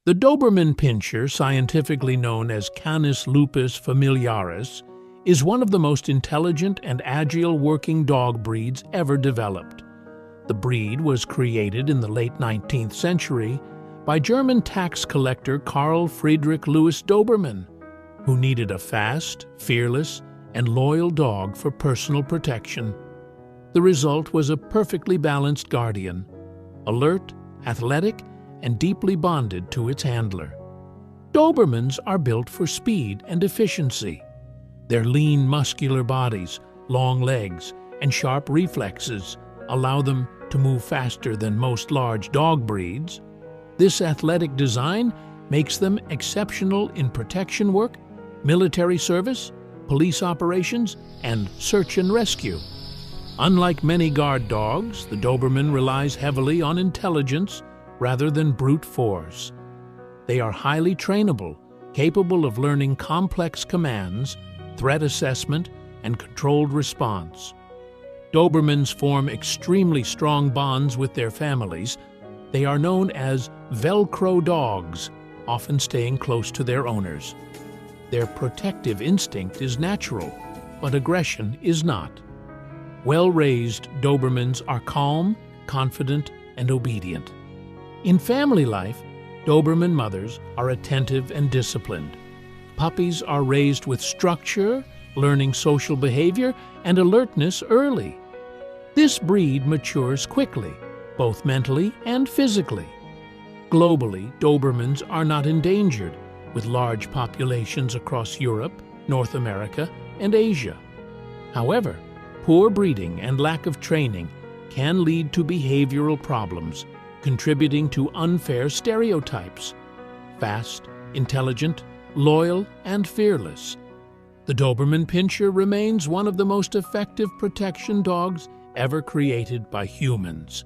The Doberman Pinscher, scientifically known as Canis lupus familiaris, is one of the most intelligent and agile working dog breeds ever developed. The breed was created in the late 19th century by German tax collector Carl Friedrich Louis Doberman, who needed a fast, fearless, and loyal dog for personal protection. The result was a perfectly balanced guardian, alert, athletic, and deeply bonded to its handler. Dobermans are built for speed and efficiency. Their lean, muscular bodies, long legs, and sharp reflexes allow them to move faster than most large dog breeds. This athletic design makes them exceptional in protection work, military service, police operations, and search and rescue. Unlike many guard dogs, the Doberman relies heavily on intelligence rather than brute force. They are highly trainable, capable of learning complex commands, threat assessment, and controlled response. Dobermans form extremely strong bonds with their families. They are known as Velcro dogs, often staying close to their owners. Their protective instinct is natural, but aggression is not. Well-raised Dobermans are calm, confident, and obedient. In family life, Doberman mothers are attentive and disciplined. Puppies are raised with structure, learning social behavior, and alertness early. This breed matures quickly, both mentally and physically. Globally, Dobermans are not endangered, with large populations across Europe, North America, and Asia. However, poor breeding and lack of training can lead to behavioral problems, contributing to unfair stereotypes. Fast, intelligent, loyal, and fearless, the Doberman Pinscher remains one of the most effective protection dogs ever created by humans.